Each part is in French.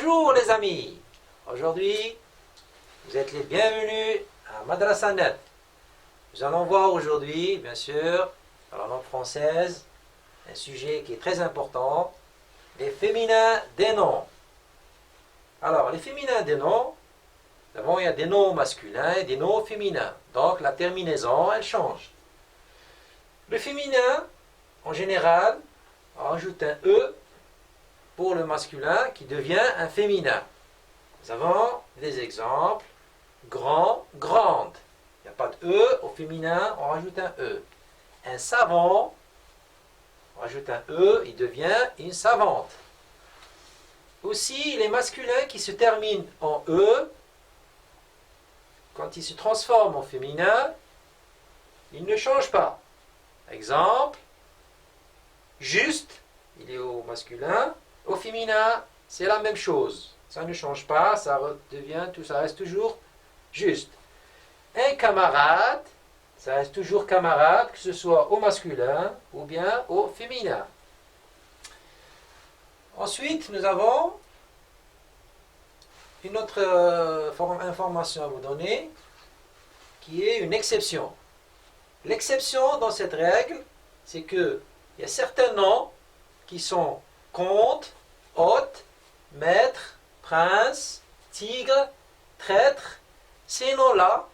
Bonjour les amis. Aujourd'hui, vous êtes les bienvenus à Madrasa Net. Nous allons voir aujourd'hui, bien sûr, dans la langue française, un sujet qui est très important, les féminins des noms. Alors, les féminins des noms, d'abord il y a des noms masculins et des noms féminins. Donc la terminaison, elle change. Le féminin, en général, on rajoute un E pour le masculin qui devient un féminin. Nous avons des exemples. Grand, grande. Il n'y a pas de E. Au féminin, on rajoute un E. Un savant, on rajoute un E, il devient une savante. Aussi, les masculins qui se terminent en E, quand ils se transforment en féminin, ils ne changent pas. Exemple, juste, il est au masculin. Au féminin, c'est la même chose. Ça ne change pas, ça reste toujours juste. Un camarade, ça reste toujours camarade, que ce soit au masculin ou bien au féminin. Ensuite, nous avons une autre information à vous donner, qui est une exception. L'exception dans cette règle, c'est qu'il y a certains noms qui sont comte, hôte, maître, prince, tigre, traître. Ces noms-là,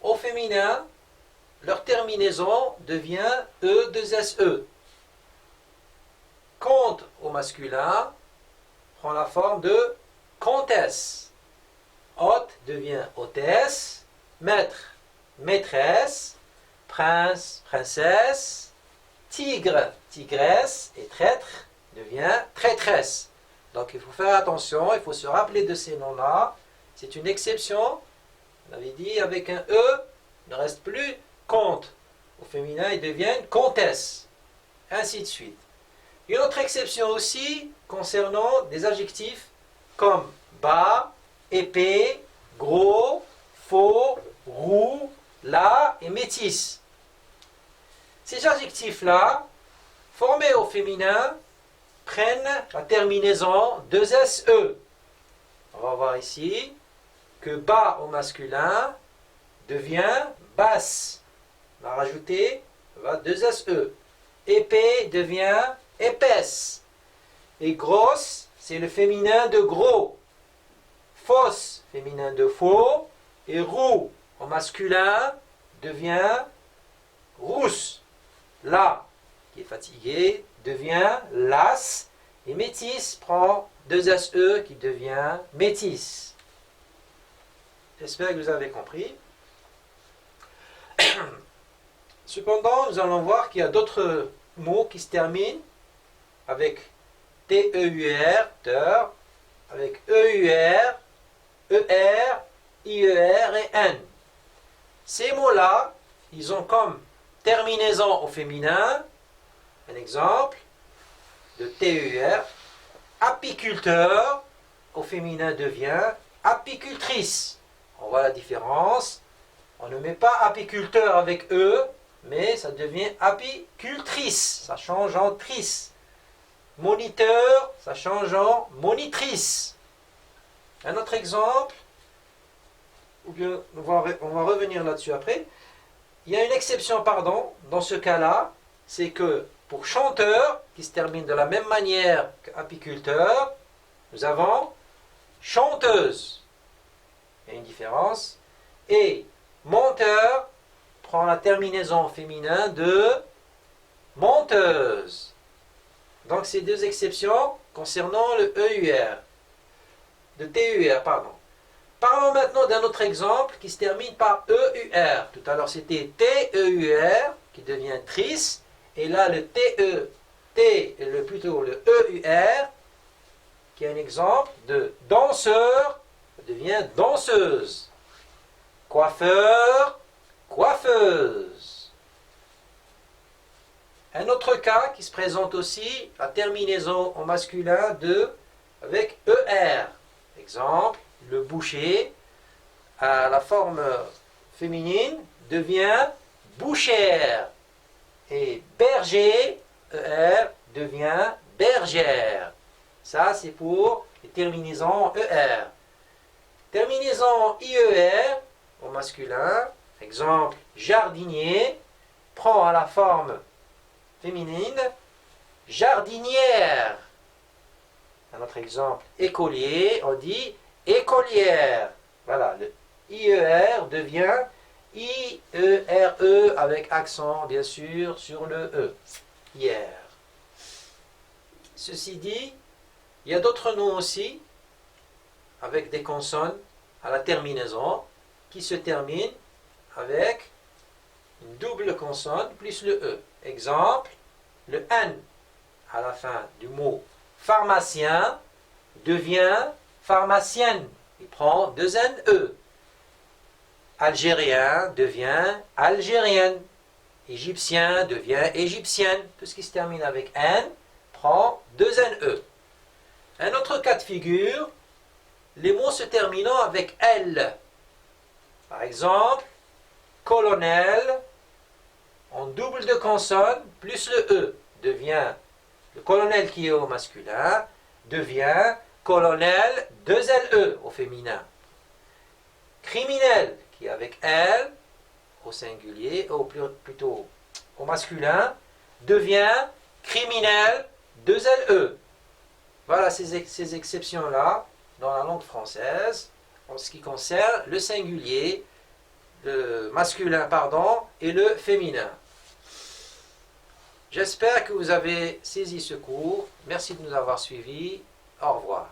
au féminin, leur terminaison devient E2SE. Comte au masculin prend la forme de comtesse. Hôte devient hôtesse. Maître, maîtresse. Prince, princesse. Tigre, tigresse. Et traître devient traîtresse. Donc il faut faire attention, il faut se rappeler de ces noms-là. C'est une exception. On avait dit avec un E, il ne reste plus comte. Au féminin, il devient une comtesse. Ainsi de suite. Une autre exception aussi concernant des adjectifs comme bas, épais, gros, faux, roux, là et métis. Ces adjectifs-là, formés au féminin, prennent la terminaison 2SE. On va voir ici que bas au masculin devient basse. On va rajouter 2SE. Épais devient épaisse. Et grosse, c'est le féminin de gros. Fausse, féminin de faux. Et roux au masculin devient rousse. Là, qui est fatigué, devient las. Et métis prend 2SE qui devient métis. J'espère que vous avez compris. Cependant, nous allons voir qu'il y a d'autres mots qui se terminent avec TEUR, teur, avec EUR, ER, IER et N. Ces mots-là, ils ont comme terminaison au féminin, un exemple de TEUR, apiculteur, au féminin devient apicultrice. On voit la différence. On ne met pas apiculteur avec E, mais ça devient apicultrice. Ça change en trice. Moniteur, ça change en monitrice. Un autre exemple, ou bien on va revenir là-dessus après. Il y a une exception, dans ce cas-là, c'est que pour chanteur, qui se termine de la même manière qu'apiculteur, nous avons chanteuse. Il y a une différence. Et monteur prend la terminaison féminin de monteuse. Donc, ces deux exceptions concernant le EUR. De TUR, pardon. Parlons maintenant d'un autre exemple qui se termine par EUR. Tout à l'heure, c'était TEUR qui devient trice. Et là, le plutôt le EUR, qui est un exemple de danseur, devient danseuse. Coiffeur, coiffeuse. Un autre cas qui se présente aussi, la terminaison en masculin de avec ER. Exemple, le boucher, à la forme féminine, devient bouchère. Et berger, ER, devient bergère. Ça, c'est pour les terminaisons ER. Terminaison IER au masculin. Exemple, jardinier prend à la forme féminine jardinière. Un autre exemple, écolier, on dit écolière. Voilà, le IER devient IERE avec accent, bien sûr, sur le E. Hier. Ceci dit, il y a d'autres noms aussi, avec des consonnes à la terminaison, qui se terminent avec une double consonne plus le E. Exemple, le N à la fin du mot pharmacien devient pharmacienne. Il prend deux N-E. Algérien devient algérienne. Égyptien devient égyptienne. Tout ce qui se termine avec N prend deux N-E. Un autre cas de figure, les mots se terminant avec L. Par exemple, colonel, en double de consonne, plus le E, devient, le colonel qui est au masculin, devient colonel 2LE au féminin. Criminel, qui est avec L, au singulier, ou plutôt au masculin, devient criminel 2LE. Voilà ces exceptions-là dans la langue française en ce qui concerne le singulier, le masculin, pardon, et le féminin. J'espère que vous avez saisi ce cours. Merci de nous avoir suivis. Au revoir.